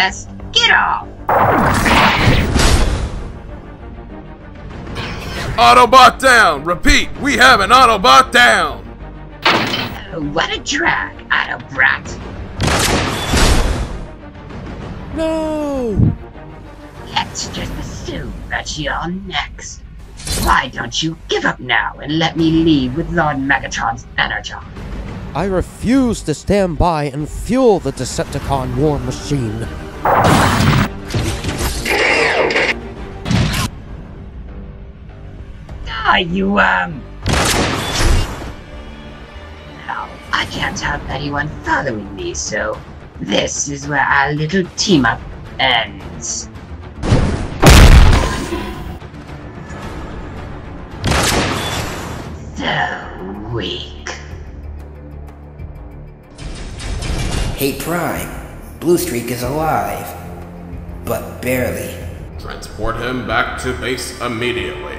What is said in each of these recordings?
pest! Get off! Autobot down! Repeat, we have an Autobot down! Oh, what a drag, Autobrat! No! Let's just assume that you're next. Why don't you give up now and let me leave with Lord Megatron's energon? I refuse to stand by and fuel the Decepticon war machine. No, I can't have anyone following me, so this is where our little team-up ends. So weak. Hey Prime, Bluestreak is alive, but barely. Transport him back to base immediately.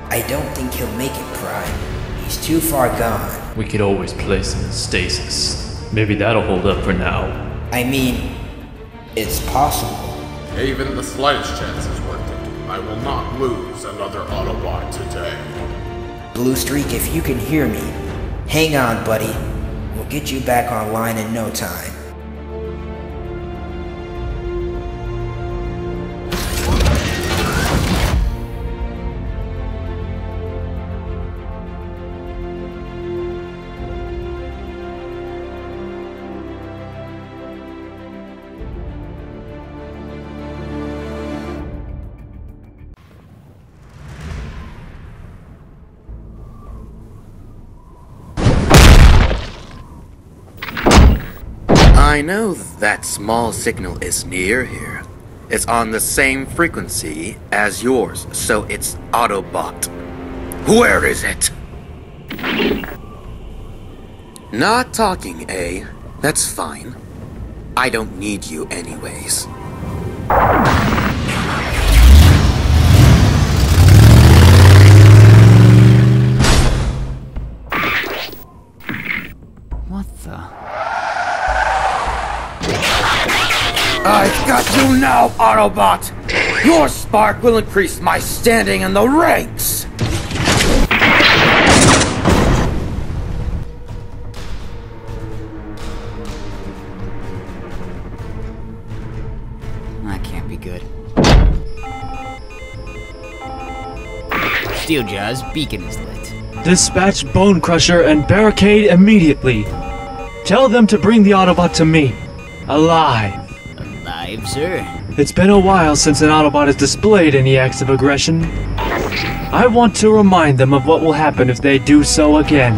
I don't think he'll make it, Prime. He's too far gone. We could always place him in stasis. Maybe that'll hold up for now. I mean, it's possible. Even the slightest chance is worth it. I will not lose another Autobot today. Bluestreak, if you can hear me, hang on, buddy. We'll get you back online in no time. I know that small signal is near here. It's on the same frequency as yours, so it's Autobot. Where is it? Not talking, eh? That's fine. I don't need you anyways. What the? I've got you now, Autobot! Your spark will increase my standing in the ranks! That can't be good. Steeljaw's beacon is lit. Dispatch Bonecrusher and Barricade immediately. Tell them to bring the Autobot to me. Alive. Alive, sir? It's been a while since an Autobot has displayed any acts of aggression. I want to remind them of what will happen if they do so again.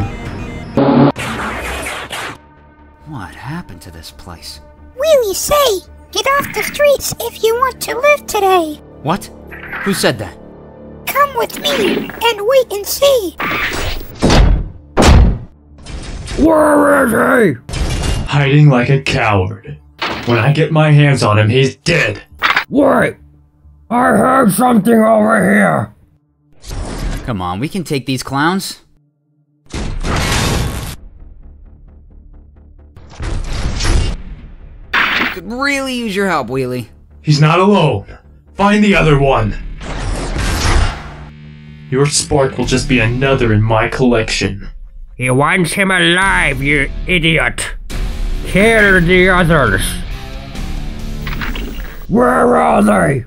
What happened to this place? Wheelie say, get off the streets if you want to live today. What? Who said that? Come with me and wait and see. Where is he? Hiding like a coward. When I get my hands on him, he's dead. Wait! I heard something over here! Come on, we can take these clowns. Could really use your help, Wheelie. He's not alone. Find the other one. Your spark will just be another in my collection. He wants him alive, you idiot! Kill the others! Where are they?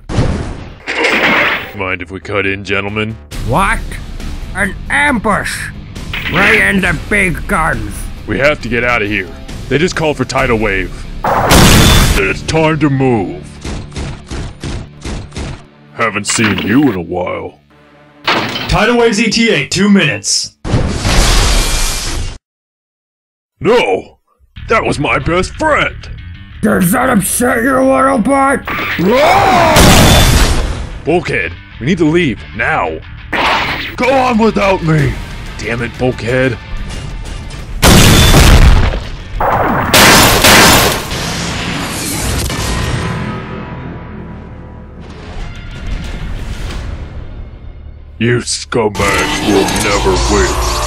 Mind if we cut in, gentlemen? What? An ambush! Bring in the big guns! We have to get out of here. They just called for Tidal Wave. Then it's time to move. Haven't seen you in a while. Tidal Wave's ETA, 2 minutes. No! That was my best friend! Does that upset you, Autobot? Bulkhead, we need to leave, now! Go on without me! Damn it, Bulkhead. You scumbags will never win.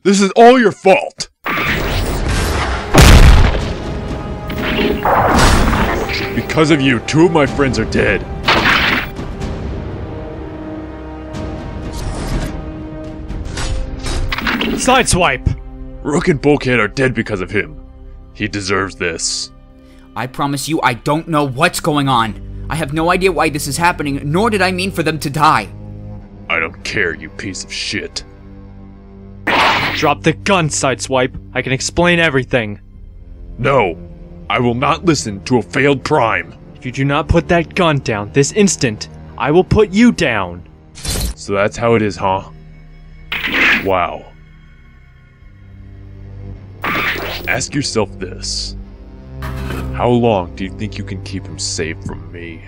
This is all your fault! Because of you, 2 of my friends are dead. Sideswipe! Rook and Bulkhead are dead because of him. He deserves this. I promise you I don't know what's going on. I have no idea why this is happening, nor did I mean for them to die. I don't care, you piece of shit. Drop the gun, Sideswipe. I can explain everything. No, I will not listen to a failed Prime. If you do not put that gun down this instant, I will put you down. So that's how it is, huh? Wow. Ask yourself this. How long do you think you can keep him safe from me?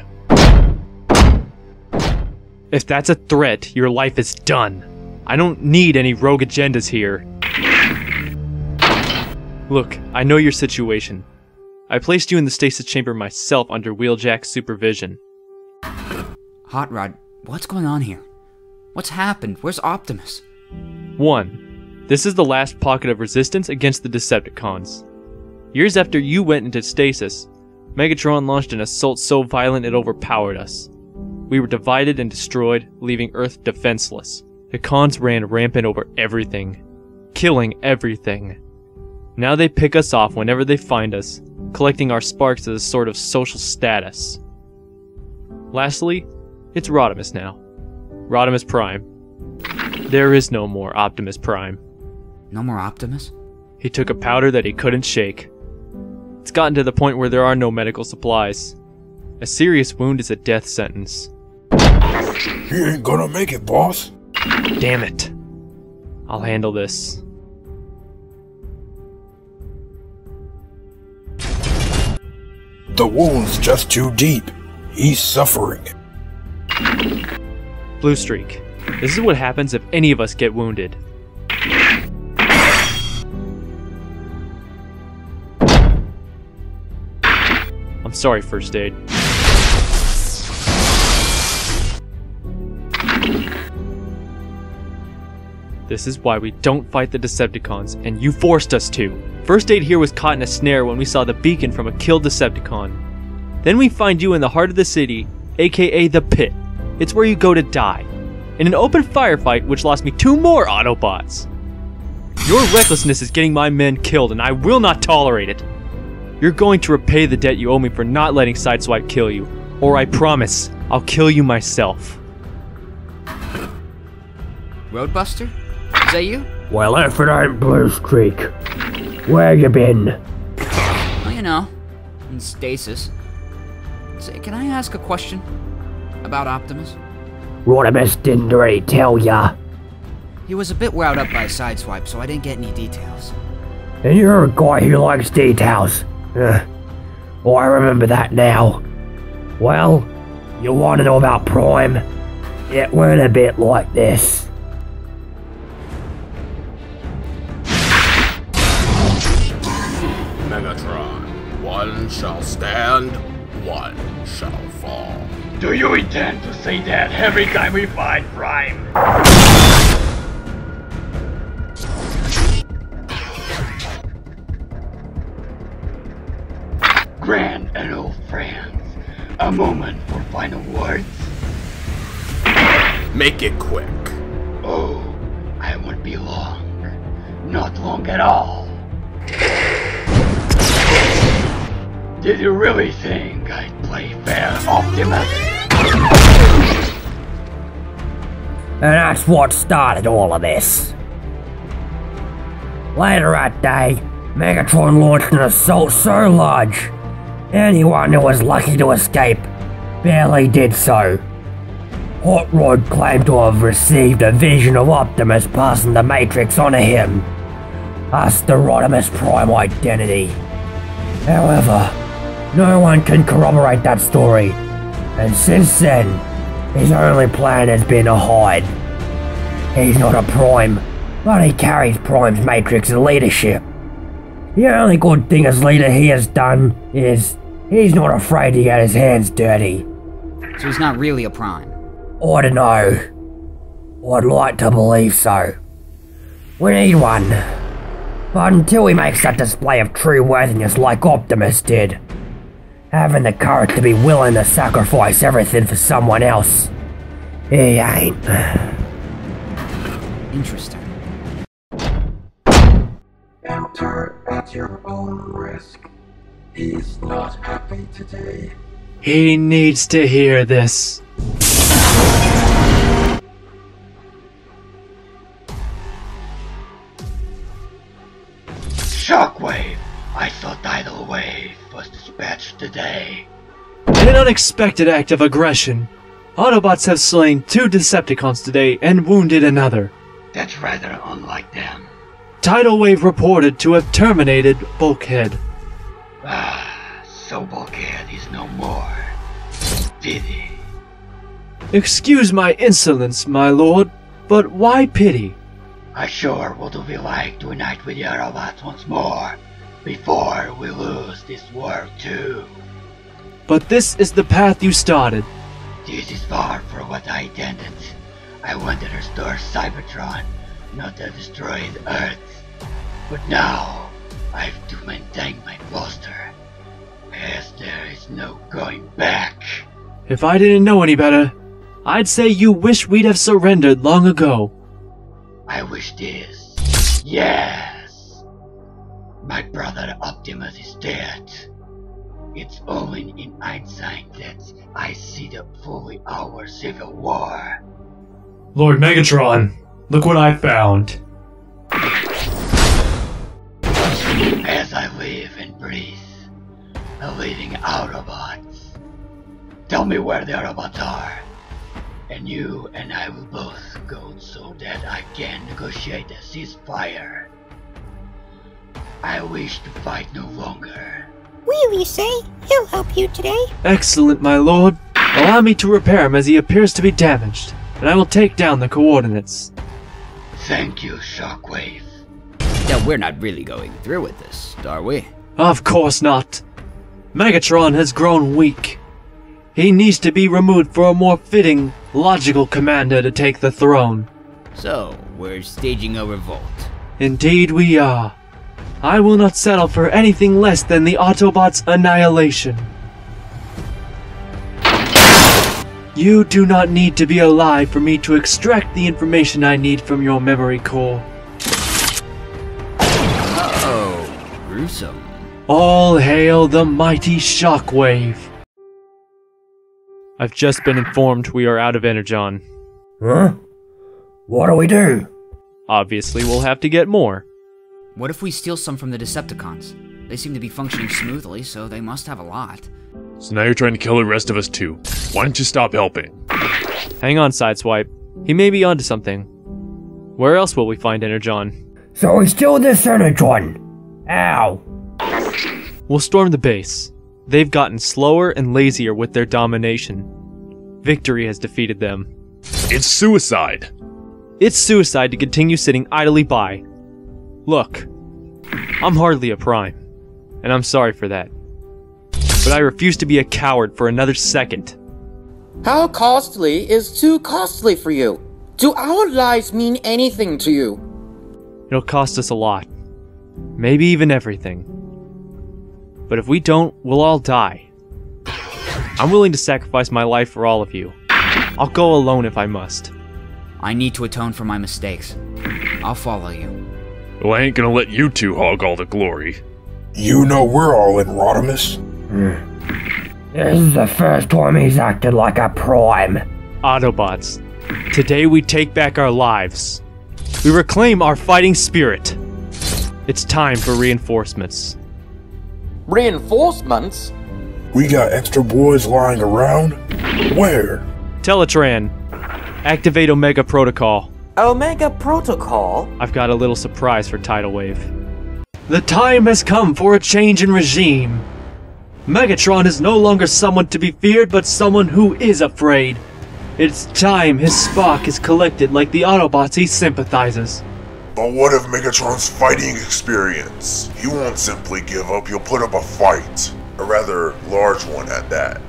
If that's a threat, your life is done. I don't need any rogue agendas here. Look, I know your situation. I placed you in the stasis chamber myself under Wheeljack's supervision. Hot Rod, what's going on here? What's happened? Where's Optimus? 1. This is the last pocket of resistance against the Decepticons. Years after you went into stasis, Megatron launched an assault so violent it overpowered us. We were divided and destroyed, leaving Earth defenseless. The cons ran rampant over everything, killing everything. Now they pick us off whenever they find us, collecting our sparks as a sort of social status. Lastly, it's Rodimus now. Rodimus Prime. There is no more Optimus Prime. No more Optimus? He took a powder that he couldn't shake. It's gotten to the point where there are no medical supplies. A serious wound is a death sentence. You ain't gonna make it, boss. Damn it. I'll handle this. The wound's just too deep. He's suffering. Bluestreak. This is what happens if any of us get wounded. I'm sorry, First Aid. This is why we don't fight the Decepticons, and you forced us to. First Aid here was caught in a snare when we saw the beacon from a killed Decepticon. Then we find you in the heart of the city, aka the Pit. It's where you go to die. In an open firefight which lost me 2 more Autobots. Your recklessness is getting my men killed, and I will not tolerate it. You're going to repay the debt you owe me for not letting Sideswipe kill you, or I promise, I'll kill you myself. Roadbuster? Is that you? Well, if it ain't Bluestreak, where you been? Well, you know, in stasis. Say, can I ask a question about Optimus? Rodimus didn't already tell ya. He was a bit wound up by Sideswipe, so I didn't get any details. And you're a guy who likes details. Oh, I remember that now. Well, you want to know about Prime? It went a bit like this. Megatron, one shall stand, one shall fall. Do you intend to say that every time we fight Prime? Grand and old friends, a moment for final words. Make it quick. Oh, I won't be long. Not long at all. Did you really think I'd play fair, Optimus? And that's what started all of this. Later that day, Megatron launched an assault so large, anyone who was lucky to escape barely did so. Hot Rod claimed to have received a vision of Optimus passing the Matrix onto him, thus the Rodimus Prime identity. However, no one can corroborate that story, and since then, his only plan has been to hide. He's not a Prime, but he carries Prime's Matrix and leadership. The only good thing as leader he has done is he's not afraid to get his hands dirty. So he's not really a Prime? I don't know. I'd like to believe so. We need one. But until he makes that display of true worthiness like Optimus did, having the courage to be willing to sacrifice everything for someone else, he ain't. Interesting. Enter at your own risk. He's not happy today. He needs to hear this. Shockwave! I thought Tidal Wave was dispatched today. An unexpected act of aggression. Autobots have slain 2 Decepticons today and wounded another. That's rather unlike them. Tidal Wave reported to have terminated Bulkhead. So Bulkhead is no more. Pity. Excuse my insolence, my lord, but why pity? I sure would be like to unite with the Autobots once more, before we lose this war too. But this is the path you started. This is far from what I intended. I wanted to restore Cybertron, not to destroy the Earth. But now, I've to maintain my poster, as there is no going back. If I didn't know any better, I'd say you wish we'd have surrendered long ago. I wish this. Yes! My brother Optimus is dead. It's only in hindsight that I see the fully our civil war. Lord Megatron, look what I found. As I live and breathe, a living Autobots. Tell me where the Autobots are, and you and I will both go so that I can negotiate a ceasefire. I wish to fight no longer. Wheelie say he'll help you today. Excellent, my lord. Allow me to repair him as he appears to be damaged, and I will take down the coordinates. Thank you, Shockwave. Yeah, we're not really going through with this, are we? Of course not. Megatron has grown weak. He needs to be removed for a more fitting, logical commander to take the throne. So, we're staging a revolt. Indeed we are. I will not settle for anything less than the Autobots' annihilation. You do not need to be alive for me to extract the information I need from your memory core. Uh-oh, gruesome. All hail the mighty Shockwave. I've just been informed we are out of Energon. Huh? What do we do? Obviously, we'll have to get more. What if we steal some from the Decepticons? They seem to be functioning smoothly, so they must have a lot. So now you're trying to kill the rest of us too. Why don't you stop helping? Hang on, Sideswipe. He may be onto something. Where else will we find Energon? So we steal this Energon. Ow. We'll storm the base. They've gotten slower and lazier with their domination. Victory has defeated them. It's suicide. It's suicide to continue sitting idly by. Look, I'm hardly a Prime, and I'm sorry for that. But I refuse to be a coward for another second. How costly is too costly for you? Do our lives mean anything to you? It'll cost us a lot. Maybe even everything. But if we don't, we'll all die. I'm willing to sacrifice my life for all of you. I'll go alone if I must. I need to atone for my mistakes. I'll follow you. Well, I ain't gonna let you two hog all the glory. You know we're all in, Rodimus. This is the first time he's acted like a Prime. Autobots, today we take back our lives. We reclaim our fighting spirit. It's time for reinforcements. Reinforcements? We got extra boys lying around? Where? Teletran, activate Omega Protocol. Omega Protocol? I've got a little surprise for Tidal Wave. The time has come for a change in regime. Megatron is no longer someone to be feared, but someone who is afraid. It's time his spark is collected like the Autobots he sympathizes. But what of Megatron's fighting experience? He won't simply give up, he'll put up a fight. A rather large one at that.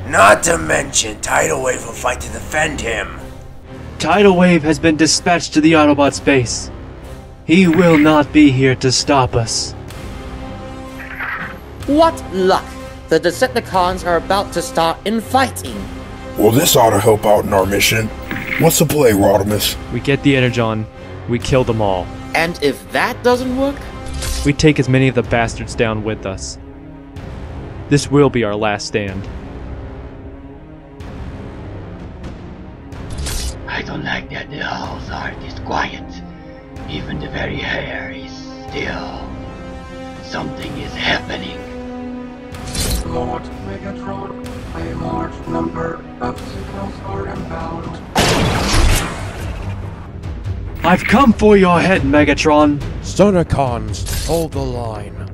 Not to mention, Tidal Wave will fight to defend him. Tidal Wave has been dispatched to the Autobots base. He will not be here to stop us. What luck! The Decepticons are about to start infighting. Well, this ought to help out in our mission. What's the play, Rodimus? We get the Energon, we kill them all. And if that doesn't work? We take as many of the bastards down with us. This will be our last stand. I don't like that the halls are this quiet. Even the very air is still. Something is happening. Lord Megatron, a large number of signals are inbound. I've come for your head, Megatron! Sonicons, hold the line.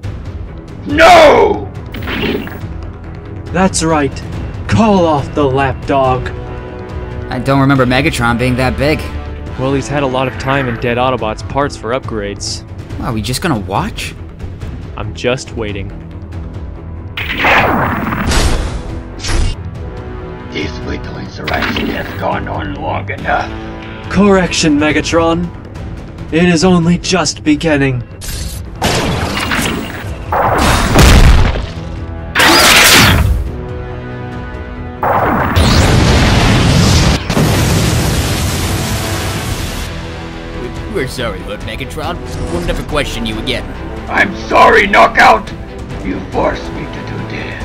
No! That's right. Call off the lapdog. I don't remember Megatron being that big. Well, he's had a lot of time in dead Autobots' parts for upgrades. Are we just gonna watch? I'm just waiting. This little insurrection has gone on long enough. Correction, Megatron. It is only just beginning. We're sorry, Lord Megatron. We'll never question you again. I'm sorry, Knockout! You forced me to do this.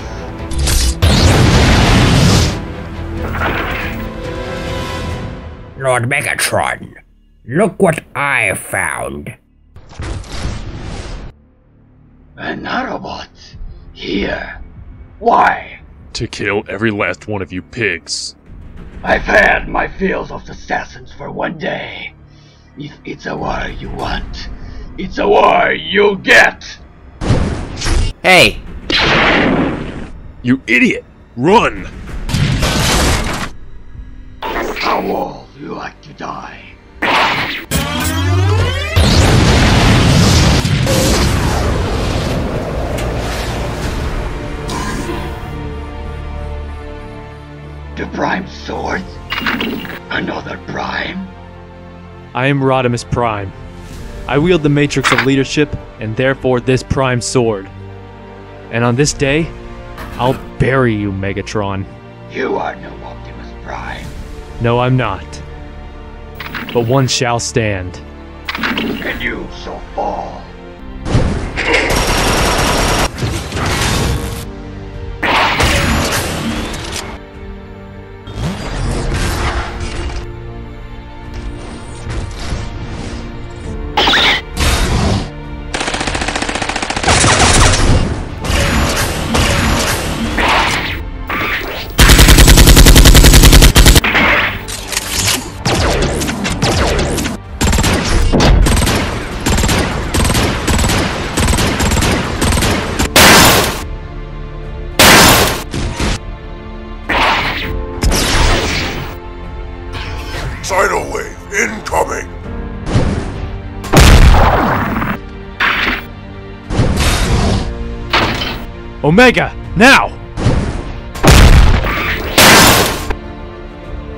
Lord Megatron, look what I found. An Autobot? Here? Why? To kill every last one of you pigs. I've had my fills of assassins for one day. If it's a war you want, it's a war you'll get! Hey! You idiot! Run! How all you like to die? The Prime Sword? Another Prime? I am Rodimus Prime. I wield the matrix of leadership, and therefore this Prime Sword. And on this day, I'll bury you, Megatron. You are no Optimus Prime. No, I'm not. But one shall stand. And you shall fall. Tidal wave incoming! Omega, now!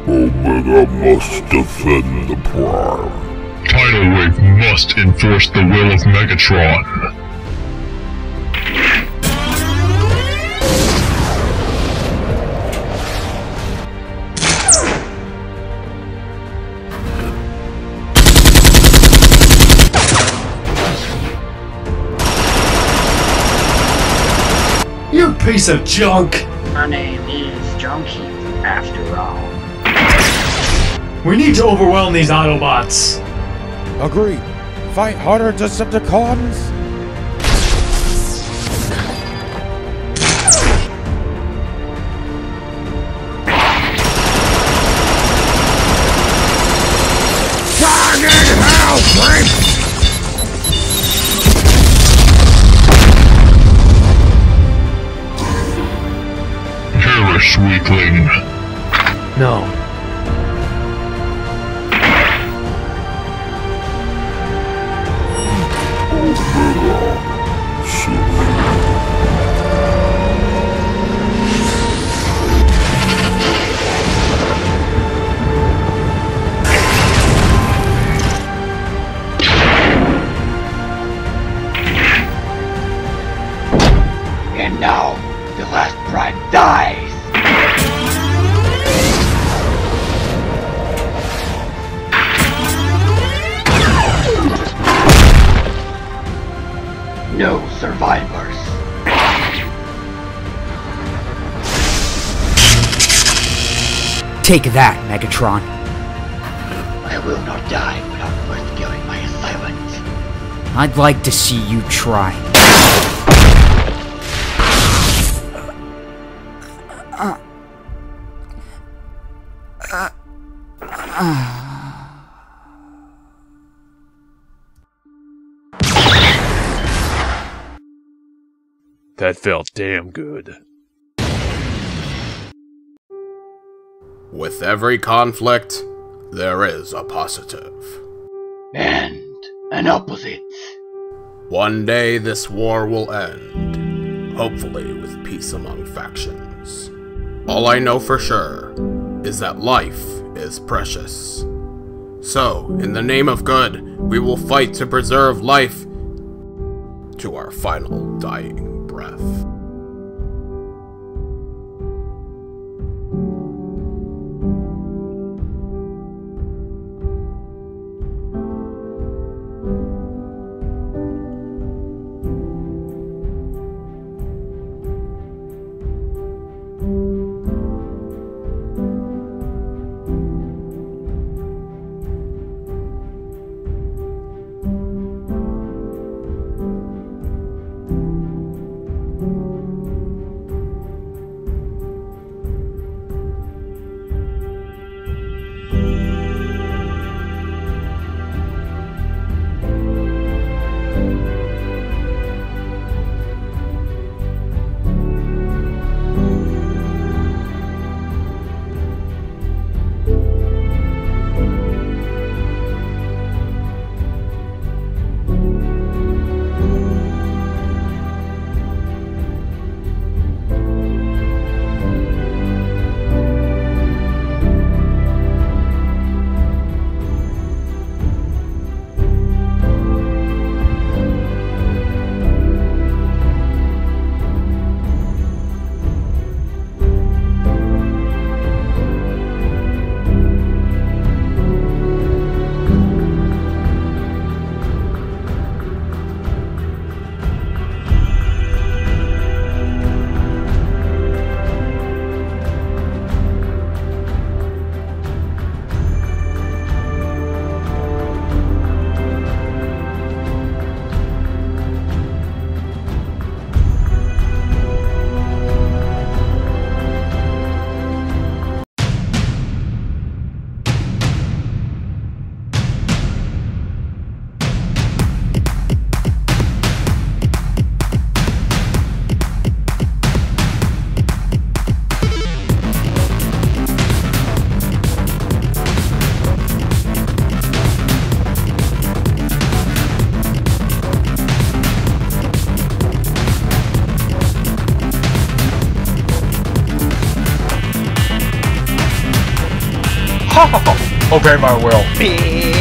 Omega must defend the Prime. Tidal wave must enforce the will of Megatron. You piece of junk! My name is Jonnhy, after all. We need to overwhelm these Autobots! Agreed. Fight harder, Decepticons! Target hell, Frank! Perish, weakling. No. No survivors. Take that, Megatron. I will not die without first killing my assailant. I'd like to see you try. That felt damn good. With every conflict, there is a positive. And an opposite. One day this war will end, hopefully with peace among factions. All I know for sure is that life is precious. So, in the name of good, we will fight to preserve life to our final dying breath. Obey my will.